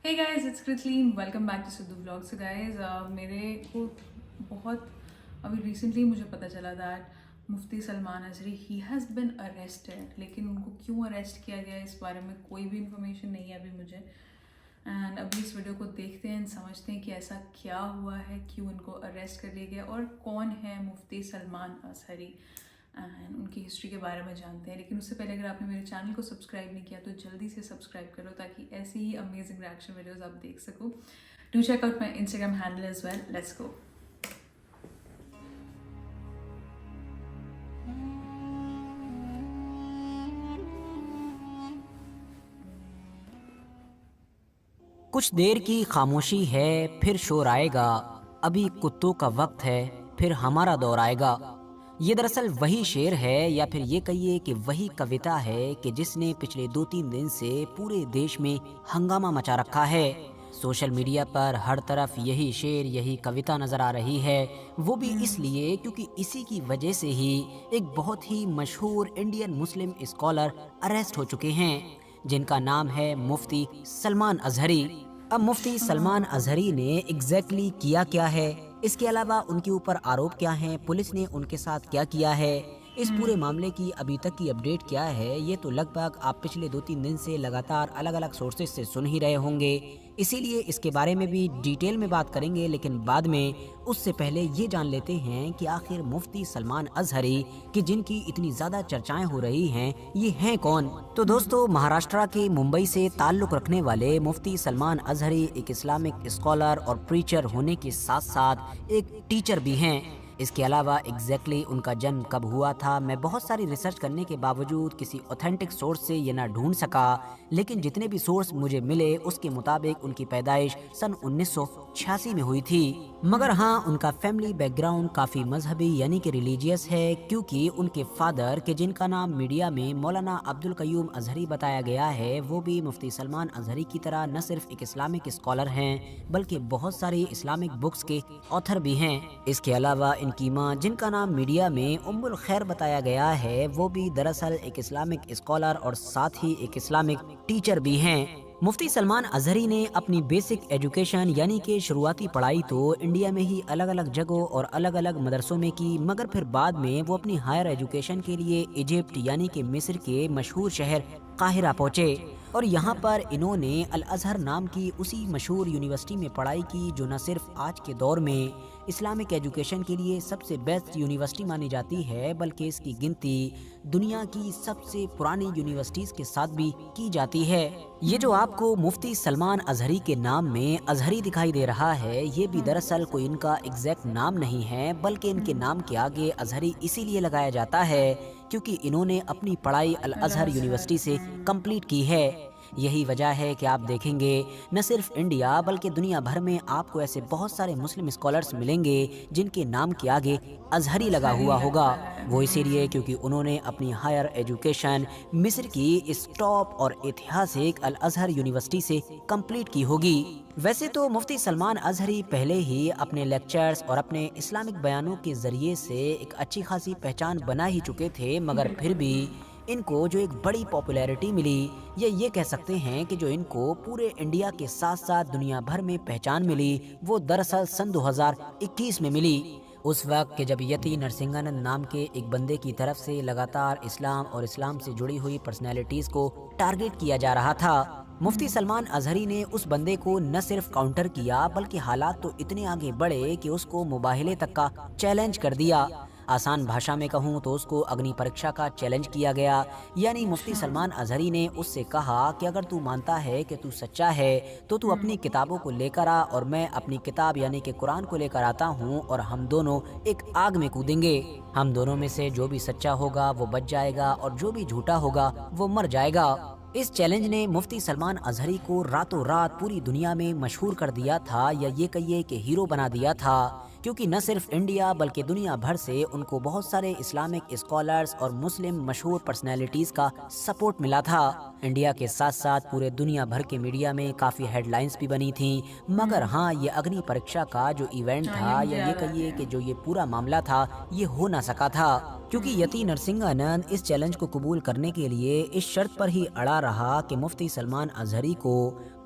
Hey guys, it's Kritleen. Welcome back to Sidhu Vlog. So guys, मेरे को बहुत अभी रिसेंटली मुझे पता चला that Mufti Salman Azhari he has been arrested, लेकिन उनको क्यों अरेस्ट किया गया इस बारे में कोई भी इन्फॉर्मेशन नहीं है अभी मुझे। एंड अभी इस वीडियो को देखते हैं, समझते हैं कि ऐसा क्या हुआ है, क्यों इनको अरेस्ट कर लिया गया और कौन है मुफ्ती सलमान अजहरी, एंड उनकी हिस्ट्री के बारे में जानते हैं। लेकिन उससे पहले अगर आपने मेरे चैनल को सब्सक्राइब नहीं किया तो जल्दी से सब्सक्राइब करो ताकि ऐसी ही अमेजिंग रिएक्शन वीडियोस आप देख सको। Do check out my Instagram handle as well. Let's go. कुछ देर की खामोशी है, फिर शोर आएगा। अभी कुत्तों का वक्त है, फिर हमारा दौर आएगा। ये दरअसल वही शेर है या फिर ये कहिए कि वही कविता है कि जिसने पिछले 2-3 दिन से पूरे देश में हंगामा मचा रखा है। सोशल मीडिया पर हर तरफ यही शेर, यही कविता नजर आ रही है। वो भी इसलिए क्योंकि इसी की वजह से ही एक बहुत ही मशहूर इंडियन मुस्लिम स्कॉलर अरेस्ट हो चुके हैं, जिनका नाम है मुफ्ती सलमान अजहरी। अब मुफ्ती सलमान अजहरी ने एग्जैक्टली किया क्या है, इसके अलावा उनके ऊपर आरोप क्या हैं, पुलिस ने उनके साथ क्या किया है, इस पूरे मामले की अभी तक की अपडेट क्या है, ये तो लगभग आप पिछले 2-3 दिन से लगातार अलग अलग सोर्सेज से सुन ही रहे होंगे। इसीलिए इसके बारे में भी डिटेल में बात करेंगे, लेकिन बाद में। उससे पहले ये जान लेते हैं कि आखिर मुफ्ती सलमान अजहरी कि जिनकी इतनी ज़्यादा चर्चाएं हो रही हैं, ये हैं कौन। तो दोस्तों, महाराष्ट्र के मुंबई से ताल्लुक़ रखने वाले मुफ्ती सलमान अजहरी एक इस्लामिक स्कॉलर और प्रीचर होने के साथ साथ एक टीचर भी हैं। इसके अलावा एग्जैक्टली उनका जन्म कब हुआ था, मैं बहुत सारी रिसर्च करने के बावजूद किसी ऑथेंटिक सोर्स से ये ना ढूंढ सका, लेकिन जितने भी सोर्स मुझे मिले उसके मुताबिक उनकी पैदाइश सन 1986 में हुई थी। मगर हाँ, उनका फैमिली बैकग्राउंड काफ़ी मजहबी यानी कि रिलीजियस है, क्योंकि उनके फादर के जिनका नाम मीडिया में मौलाना अब्दुल कयूम अजहरी बताया गया है, वो भी मुफ्ती सलमान अजहरी की तरह न सिर्फ एक इस्लामिक स्कॉलर हैं बल्कि बहुत सारी इस्लामिक बुक्स के ऑथर भी हैं। इसके अलावा इनकी माँ, जिनका नाम मीडिया में उम्मुल खैर बताया गया है, वो भी दरअसल एक इस्लामिक स्कॉलर और साथ ही एक इस्लामिक टीचर भी हैं। मुफ्ती सलमान अजहरी ने अपनी बेसिक एजुकेशन यानी कि शुरुआती पढ़ाई तो इंडिया में ही अलग अलग जगहों और अलग अलग मदरसों में की, मगर फिर बाद में वो अपनी हायर एजुकेशन के लिए इजिप्ट यानी कि मिस्र के मशहूर शहर काहिरा पहुँचे और यहाँ पर इन्होंने अल अजहर नाम की उसी मशहूर यूनिवर्सिटी में पढ़ाई की, जो न सिर्फ आज के दौर में इस्लामिक एजुकेशन के लिए सबसे बेस्ट यूनिवर्सिटी मानी जाती है, बल्कि इसकी गिनती दुनिया की सबसे पुरानी यूनिवर्सिटीज़ के साथ भी की जाती है। ये जो आपको मुफ्ती सलमान अजहरी के नाम में अजहरी दिखाई दे रहा है, ये भी दरअसल कोई इनका एग्जैक्ट नाम नहीं है, बल्कि इनके नाम के आगे अजहरी इसीलिए लगाया जाता है क्योंकि इन्होंने अपनी पढ़ाई अल अजहर यूनिवर्सिटी से कंप्लीट की है। यही वजह है कि आप देखेंगे न सिर्फ इंडिया बल्कि दुनिया भर में आपको ऐसे बहुत सारे मुस्लिम स्कॉलर्स मिलेंगे जिनके नाम के आगे अजहरी लगा हुआ होगा। वो इसीलिए क्योंकि उन्होंने अपनी हायर एजुकेशन मिस्र की इस टॉप और ऐतिहासिक अल अजहर यूनिवर्सिटी से कंप्लीट की होगी। वैसे तो मुफ्ती सलमान अजहरी पहले ही अपने लेक्चर्स और अपने इस्लामिक बयानों के जरिए से एक अच्छी खासी पहचान बना ही चुके थे, मगर फिर भी इनको जो एक बड़ी पॉपुलैरिटी मिली, ये कह सकते हैं कि जो इनको पूरे इंडिया के साथ साथ दुनिया भर में पहचान मिली, वो दरअसल सन 2021 में मिली। उस वक्त के जब यति नरसिंहानंद नाम के एक बंदे की तरफ से लगातार इस्लाम और इस्लाम से जुड़ी हुई पर्सनैलिटीज़ को टारगेट किया जा रहा था। मुफ्ती सलमान अजहरी ने उस बंदे को न सिर्फ काउंटर किया बल्कि हालात तो इतने आगे बढ़े कि उसको मुबाहिले तक का चैलेंज कर दिया। आसान भाषा में कहूँ तो उसको अग्नि परीक्षा का चैलेंज किया गया, यानी मुफ्ती सलमान अजहरी ने उससे कहा कि अगर तू मानता है कि तू सच्चा है तो तू अपनी किताबों को लेकर आ और मैं अपनी किताब यानी कि कुरान को लेकर आता हूँ और हम दोनों एक आग में कूदेंगे। हम दोनों में से जो भी सच्चा होगा वो बच जाएगा और जो भी झूठा होगा वो मर जाएगा। इस चैलेंज ने मुफ्ती सलमान अजहरी को रातों रात पूरी दुनिया में मशहूर कर दिया था, या ये कहिए कि हीरो बना दिया था, क्योंकि न सिर्फ इंडिया बल्कि दुनिया भर से उनको बहुत सारे इस्लामिक स्कॉलर्स और मुस्लिम मशहूर पर्सनैलिटीज़ का सपोर्ट मिला था। इंडिया के साथ साथ पूरे दुनिया भर के मीडिया में काफ़ी हेडलाइंस भी बनी थी, मगर हाँ, ये अग्नि परीक्षा का जो इवेंट था या ये कहिए कि जो ये पूरा मामला था, ये हो ना सका था, क्योंकि यति नरसिंहानंद इस चैलेंज को कबूल करने के लिए इस शर्त पर ही अड़ा रहा कि मुफ्ती सलमान अजहरी को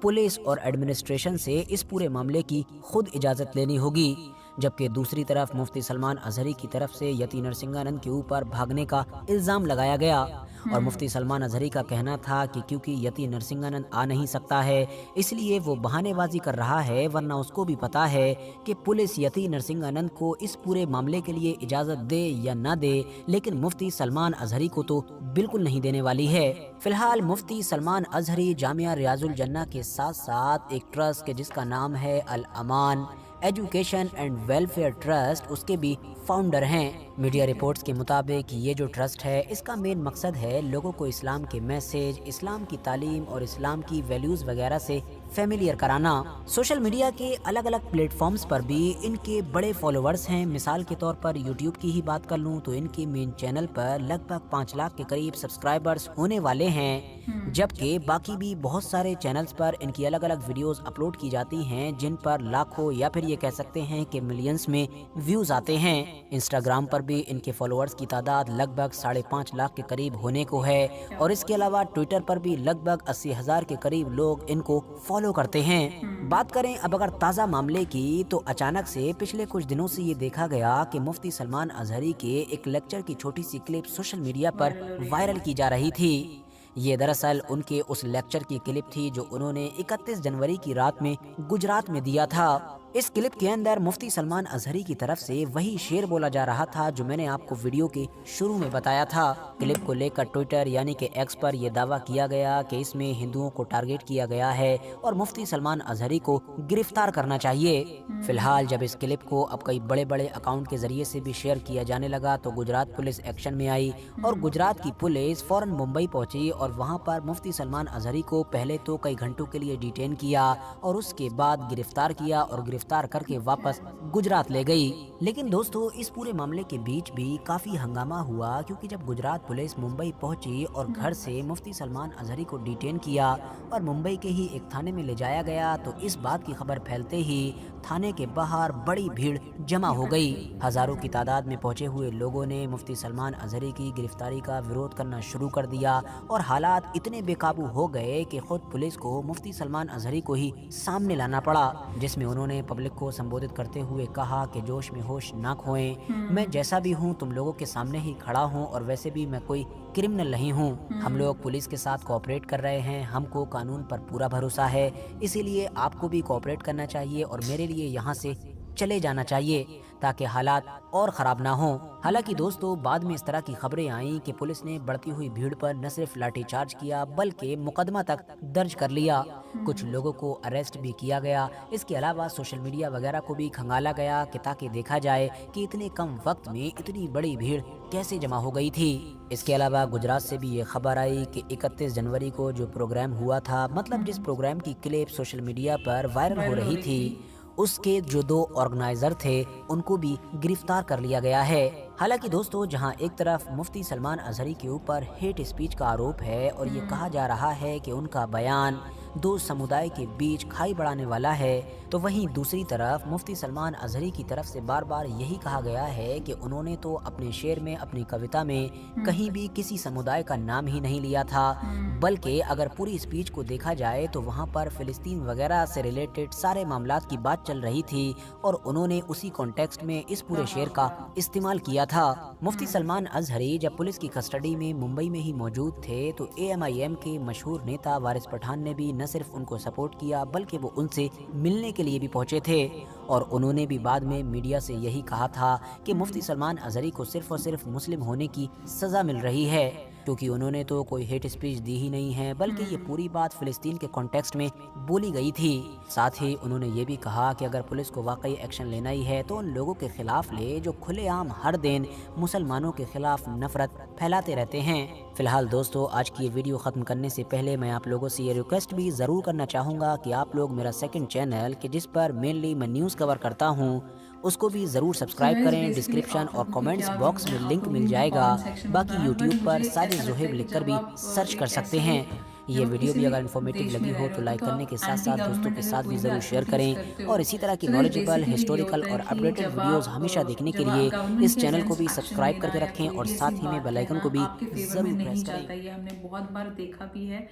पुलिस और एडमिनिस्ट्रेशन से इस पूरे मामले की खुद इजाज़त लेनी होगी। जबकि दूसरी तरफ मुफ्ती सलमान अजहरी की तरफ से यति नरसिंहानंद के ऊपर भागने का इल्ज़ाम लगाया गया और मुफ्ती सलमान अजहरी का कहना था कि क्योंकि यति नरसिंहानंद आ नहीं सकता है इसलिए वो बहानेबाजी कर रहा है, वरना उसको भी पता है कि पुलिस यति नरसिंहानंद को इस पूरे मामले के लिए इजाज़त दे या ना दे, लेकिन मुफ्ती सलमान अजहरी को तो बिल्कुल नहीं देने वाली है। फिलहाल मुफ्ती सलमान अजहरी जामिया रियाजुल जन्ना के साथ साथ एक ट्रस्ट के जिसका नाम है अल अमान एजुकेशन एंड वेलफेयर ट्रस्ट, उसके भी फाउंडर हैं। मीडिया रिपोर्ट्स के मुताबिक ये जो ट्रस्ट है इसका मेन मकसद है लोगों को इस्लाम के मैसेज, इस्लाम की तालीम और इस्लाम की वैल्यूज़ वगैरह से फेमिलियर कराना। सोशल मीडिया के अलग अलग प्लेटफॉर्म्स पर भी इनके बड़े फॉलोअर्स हैं। मिसाल के तौर पर यूट्यूब की ही बात कर लूँ तो इनके मेन चैनल पर लगभग 5 लाख के करीब सब्सक्राइबर्स होने वाले हैं, जबकि बाकी भी बहुत सारे चैनल्स पर इनकी अलग अलग वीडियोस अपलोड की जाती हैं जिन पर लाखों या फिर ये कह सकते हैं कि मिलियंस में व्यूज आते हैं। इंस्टाग्राम पर भी इनके फॉलोअर्स की तादाद लगभग 5.5 लाख के करीब होने को है और इसके अलावा ट्विटर पर भी लगभग 80,000 के करीब लोग इनको फॉलो करते हैं। बात करें अब अगर ताज़ा मामले की तो अचानक से पिछले कुछ दिनों से ये देखा गया कि मुफ्ती सलमान अजहरी के एक लेक्चर की छोटी सी क्लिप सोशल मीडिया पर वायरल की जा रही थी। ये दरअसल उनके उस लेक्चर की क्लिप थी जो उन्होंने 31 जनवरी की रात में गुजरात में दिया था। इस क्लिप के अंदर मुफ्ती सलमान अजहरी की तरफ से वही शेर बोला जा रहा था जो मैंने आपको वीडियो के शुरू में बताया था। क्लिप को लेकर ट्विटर यानी कि एक्स पर यह दावा किया गया कि इसमें हिंदुओं को टारगेट किया गया है और मुफ्ती सलमान अजहरी को गिरफ्तार करना चाहिए। फिलहाल जब इस क्लिप को अब कई बड़े बड़े अकाउंट के जरिए से भी शेयर किया जाने लगा तो गुजरात पुलिस एक्शन में आई और गुजरात की पुलिस फौरन मुंबई पहुंची और वहां पर मुफ्ती सलमान अजहरी को पहले तो कई घंटों के लिए डिटेन किया और उसके बाद गिरफ्तार किया और गिरफ्तार करके वापस गुजरात ले गई। लेकिन दोस्तों इस पूरे मामले के बीच भी काफी हंगामा हुआ क्योंकि जब गुजरात पुलिस मुंबई पहुंची और घर से मुफ्ती सलमान अजहरी को डिटेन किया और मुंबई के ही एक थाने में ले जाया गया तो इस बात की खबर फैलते ही थाने के बाहर बड़ी भीड़ जमा हो गई। हजारों की तादाद में पहुंचे हुए लोगों ने मुफ्ती सलमान अजहरी की गिरफ्तारी का विरोध करना शुरू कर दिया और हालात इतने बेकाबू हो गए कि खुद पुलिस को मुफ्ती सलमान अजहरी को ही सामने लाना पड़ा, जिसमें उन्होंने पब्लिक को संबोधित करते हुए कहा कि जोश में होश ना खोएं, मैं जैसा भी हूं तुम लोगों के सामने ही खड़ा हूं और वैसे भी मैं कोई क्रिमिनल नहीं हूं। हम लोग पुलिस के साथ कोऑपरेट कर रहे हैं, हमको कानून पर पूरा भरोसा है, इसीलिए आपको भी कोऑपरेट करना चाहिए और मेरे लिए यहाँ से चले जाना चाहिए ताकि हालात और ख़राब ना हों। हालांकि दोस्तों बाद में इस तरह की खबरें आईं कि पुलिस ने बढ़ती हुई भीड़ पर न सिर्फ लाठीचार्ज किया बल्कि मुकदमा तक दर्ज कर लिया। कुछ लोगों को अरेस्ट भी किया गया। इसके अलावा सोशल मीडिया वगैरह को भी खंगाला गया कि ताकि देखा जाए कि इतने कम वक्त में इतनी बड़ी भीड़ कैसे जमा हो गई थी। इसके अलावा गुजरात से भी ये खबर आई कि 31 जनवरी को जो प्रोग्राम हुआ था, मतलब जिस प्रोग्राम की क्लिप सोशल मीडिया पर वायरल हो रही थी, उसके जो 2 ऑर्गेनाइजर थे उनको भी गिरफ्तार कर लिया गया है। हालांकि दोस्तों जहां एक तरफ मुफ्ती सलमान अजहरी के ऊपर हेट स्पीच का आरोप है और ये कहा जा रहा है कि उनका बयान 2 समुदाय के बीच खाई बढ़ाने वाला है, तो वहीं दूसरी तरफ मुफ्ती सलमान अजहरी की तरफ से बार बार यही कहा गया है कि उन्होंने तो अपने शेर में, अपनी कविता में कहीं भी किसी समुदाय का नाम ही नहीं लिया था, बल्कि अगर पूरी स्पीच को देखा जाए तो वहां पर फिलिस्तीन वगैरह से रिलेटेड सारे मामलात की बात चल रही थी और उन्होंने उसी कॉन्टेक्स्ट में इस पूरे शेर का इस्तेमाल किया था। मुफ्ती सलमान अजहरी जब पुलिस की कस्टडी में मुंबई में ही मौजूद थे तो AMIM के मशहूर नेता वारिस पठान ने भी न सिर्फ उनको सपोर्ट किया बल्कि वो उनसे मिलने के लिए भी पहुंचे थे और उन्होंने भी बाद में मीडिया से यही कहा था कि मुफ्ती सलमान अजहरी को सिर्फ और सिर्फ मुस्लिम होने की सज़ा मिल रही है, क्योंकि उन्होंने तो कोई हेट स्पीच दी ही नहीं है बल्कि ये पूरी बात फिलिस्तीन के कॉन्टेक्स्ट में बोली गई थी। साथ ही उन्होंने ये भी कहा कि अगर पुलिस को वाकई एक्शन लेना ही है तो उन लोगों के खिलाफ ले जो खुलेआम हर दिन मुसलमानों के खिलाफ नफरत फैलाते रहते हैं। फिलहाल दोस्तों आज की ये वीडियो ख़त्म करने से पहले मैं आप लोगों से ये रिक्वेस्ट भी ज़रूर करना चाहूँगा कि आप लोग मेरा सेकंड चैनल कि जिस पर मेनली मैं न्यूज़ कवर करता हूँ उसको भी ज़रूर सब्सक्राइब करें। डिस्क्रिप्शन और कमेंट्स बॉक्स में लिंक मिल जाएगा। बाकी यूट्यूब पर साजिद ज़ुहैब लिखकर भी सर्च कर सकते हैं। ये वीडियो भी अगर इन्फॉर्मेटिव लगी हो तो लाइक करने के साथ साथ दोस्तों के साथ भी ज़रूर शेयर करें और इसी तरह की नॉलेजेबल, हिस्टोरिकल और अपडेटेड वीडियोस हमेशा देखने के लिए इस चैनल को भी सब्सक्राइब करके रखें और साथ ही में बेल आइकन को भी ज़रूर प्रेस करें। ये हमने बहुत बार देखा भी है।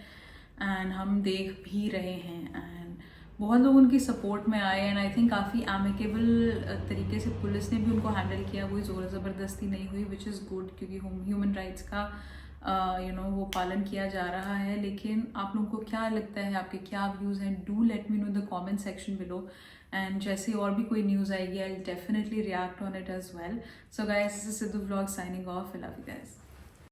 اینڈ ہم دیکھ بھی رہے ہیں اینڈ بہت لوگ ان کی سپورٹ میں آئے اینڈ آئی تھنک کافی ایمیکیبل طریقے سے پولیس نے بھی ان کو ہینڈل کیا, کوئی زور زبردستی نہیں ہوئی وچ از گڈ کیونکہ ہیومن رائٹس کا وہ پالن کیا جا رہا ہے. لیکن آپ لوگوں کو کیا لگتا ہے, آپ کے کیا ویوز ہیں, do let me know the comment section below. And جیسے اور بھی کوئی نیوز آئے گی I definitely react on it as well. So guys, this is Sidhu vlog signing off. I love you guys.